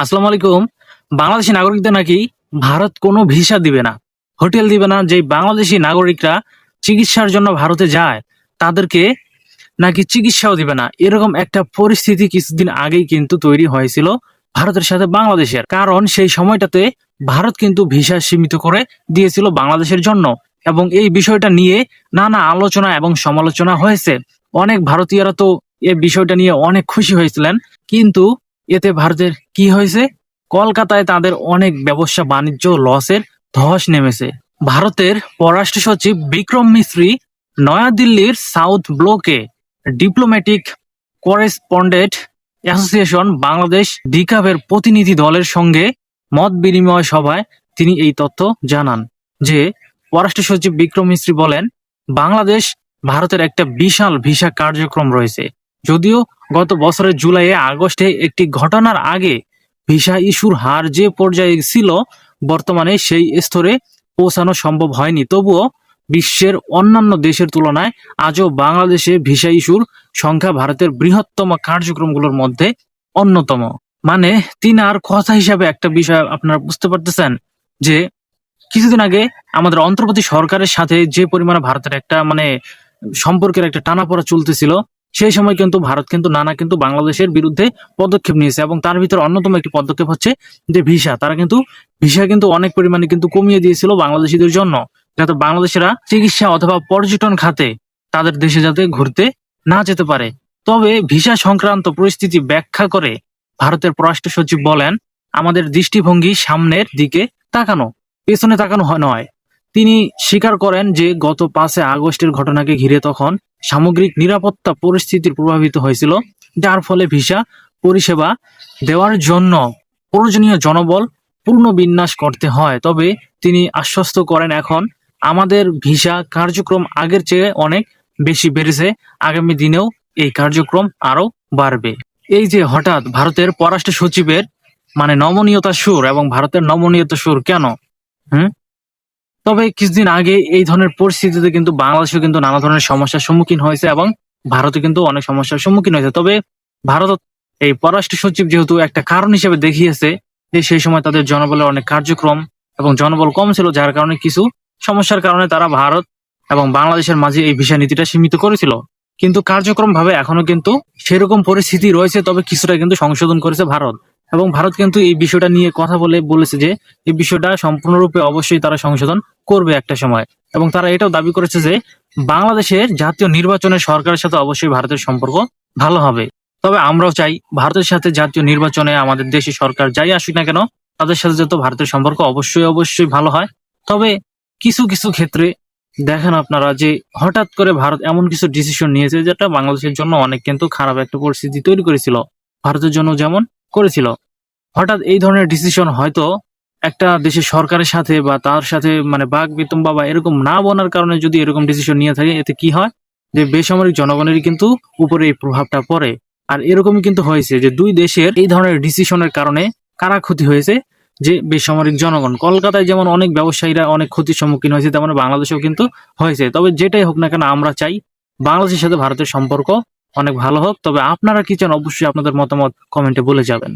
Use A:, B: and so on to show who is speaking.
A: আসসালামু আলাইকুম। বাংলাদেশী নাগরিকদের নাকি ভারত কোনো ভিসা দিবে না, হোটেল দিবে না। যেই বাংলাদেশী নাগরিকরা চিকিৎসার জন্য ভারতে যায়, তাদেরকে নাকি চিকিৎসাও দিবে না। এরকম একটা পরিস্থিতি কিছুদিন আগেই কিন্তু তৈরি হয়েছিল ভারতের সাথে বাংলাদেশের। কারণ সেই সময়টাতে ভারত কিন্তু ভিসা সীমিত করে দিয়েছিল বাংলাদেশের জন্য, এবং এই বিষয়টা নিয়ে নানা আলোচনা এবং সমালোচনা হয়েছে। অনেক ভারতীয়রা তো এই বিষয়টা নিয়ে অনেক খুশি হয়েছিলেন, কিন্তু এতে ভারতের কি হয়েছে? কলকাতায় তাদের অনেক ব্যবসা বাণিজ্য লসের ধস নেমেছে। ভারতের পররাষ্ট্র সচিব বিক্রম মিশ্রি নয়াদিল্লির সাউথ ব্লকে ডিপ্লোম্যাটিক করেসপন্ডেন্ট অ্যাসোসিয়েশন বাংলাদেশ ডিকাবের প্রতিনিধি দলের সঙ্গে মত বিনিময় সভায় তিনি এই তথ্য জানান যে পররাষ্ট্র সচিব বিক্রম মিশ্রি বলেন, বাংলাদেশ ভারতের একটা বিশাল ভিসা কার্যক্রম রয়েছে। যদিও গত বছরের জুলাইয়ে আগস্টে একটি ঘটনার আগে ভিসা ইস্যুর হার যে পর্যায়ে ছিল, বর্তমানে সেই স্তরে পৌঁছানো সম্ভব হয়নি। তবুও বিশ্বের অন্যান্য দেশের তুলনায় আজও বাংলাদেশে ভিসা ইস্যুর সংখ্যা ভারতের বৃহত্তম কার্যক্রমগুলোর মধ্যে অন্যতম। মানে তিনার কথা হিসাবে একটা বিষয় আপনারা বুঝতে পারতেছেন যে কিছুদিন আগে আমাদের অন্তর্বর্তী সরকারের সাথে যে পরিমাণে ভারতের একটা সম্পর্কের একটা টানাপোড়া চলতেছিল, সেই সময় কিন্তু ভারত কিন্তু নানা কিন্তু বাংলাদেশের বিরুদ্ধে পদক্ষেপ নিয়েছে, এবং তার ভিতরে অন্যতম একটি পদক্ষেপ হচ্ছে যে ভিসা। তারা কিন্তু ভিসা কিন্তু অনেক পরিমাণে কিন্তু কমিয়ে দিয়েছিল বাংলাদেশিদের জন্য, যাতে বাংলাদেশিরা চিকিৎসা অথবা পর্যটন খাতে তাদের দেশে যাতে ঘুরতে না যেতে পারে। তবে ভিসা সংক্রান্ত পরিস্থিতি ব্যাখ্যা করে ভারতের পররাষ্ট্র সচিব বলেন, আমাদের দৃষ্টিভঙ্গি সামনের দিকে তাকানো, পেছনে তাকানো নয়। তিনি স্বীকার করেন যে গত 5 আগস্টের ঘটনাকে ঘিরে তখন সামগ্রিক নিরাপত্তা পরিস্থিতির প্রভাবিত হয়েছিল, যার ফলে ভিসা পরিষেবা দেওয়ার জন্য প্রয়োজনীয় জনবল পুনর্বিন্যাস করতে হয়। তবে তিনি আশ্বস্ত করেন, এখন আমাদের ভিসা কার্যক্রম আগের চেয়ে অনেক বেশি বেড়েছে, আগামী দিনেও এই কার্যক্রম আরো বাড়বে। এই যে হঠাৎ ভারতের পররাষ্ট্র সচিবের নমনীয়তা সুর, এবং ভারতের নমনীয়তা সুর কেন? হুম তবে কিছুদিন আগে এই ধরনের পরিস্থিতিতে কিন্তু বাংলাদেশও কিন্তু নানা ধরনের সমস্যার সম্মুখীন হয়েছে, এবং ভারতও কিন্তু অনেক সমস্যার সম্মুখীন হয়েছে। তবে ভারত এই পররাষ্ট্র সচিব যেহেতু একটা কারণ হিসেবে দেখিয়েছে যে সেই সময় তাদের জনবলের অনেক কার্যক্রম এবং জনবল কম ছিল, যার কারণে কিছু সমস্যার কারণে তারা ভারত এবং বাংলাদেশের মাঝে এই ভিসা নীতিটা সীমিত করেছিল। কিন্তু কার্যক্রম ভাবে এখনো কিন্তু সেরকম পরিস্থিতি রয়েছে, তবে কিছুটা কিন্তু সংশোধন করেছে ভারত। এবং ভারত কিন্তু এই বিষয়টা নিয়ে কথা বলেছে যে এই বিষয়টা সম্পূর্ণরূপে অবশ্যই তারা সংশোধন করবে একটা সময়। এবং তারা এটাও দাবি করেছে যে বাংলাদেশের জাতীয় নির্বাচনে সরকারের সাথে অবশ্যই ভারতের সম্পর্ক ভালো হবে। তবে আমরাও চাই ভারতের সাথে জাতীয় নির্বাচনে আমাদের দেশে সরকার যাই আসুক না কেন, তাদের সাথে যত ভারতের সম্পর্ক অবশ্যই অবশ্যই ভালো হয়। তবে কিছু কিছু ক্ষেত্রে দেখেন আপনারা যে হঠাৎ করে ভারত এমন কিছু ডিসিশন নিয়েছে যেটা বাংলাদেশের জন্য অনেক কিন্তু খারাপ একটা পরিস্থিতি তৈরি করেছিল, ভারতের জন্য যেমন করেছিল। হঠাৎ এই ধরনের ডিসিশন হয়তো একটা দেশের সরকারের সাথে বা তার সাথে বাক বিতম্বা বা এরকম না বলার কারণে যদি এরকম ডিসিশন নিয়ে থাকে, এতে কি হয় যে বেসামরিক জনগণেরই কিন্তু উপরে এই প্রভাবটা পড়ে। আর এরকমই কিন্তু হয়েছে যে দুই দেশের এই ধরনের ডিসিশনের কারণে কারা ক্ষতি হয়েছে, যে বেসামরিক জনগণ। কলকাতায় যেমন অনেক ব্যবসায়ীরা অনেক ক্ষতির সম্মুখীন হয়েছে, তেমন বাংলাদেশেও কিন্তু হয়েছে। তবে যেটাই হোক না কেন, আমরা চাই বাংলাদেশের সাথে ভারতের সম্পর্ক অনেক ভালো হোক। তবে আপনারা কি চান অবশ্যই আপনাদের মতামত কমেন্টে বলে যাবেন।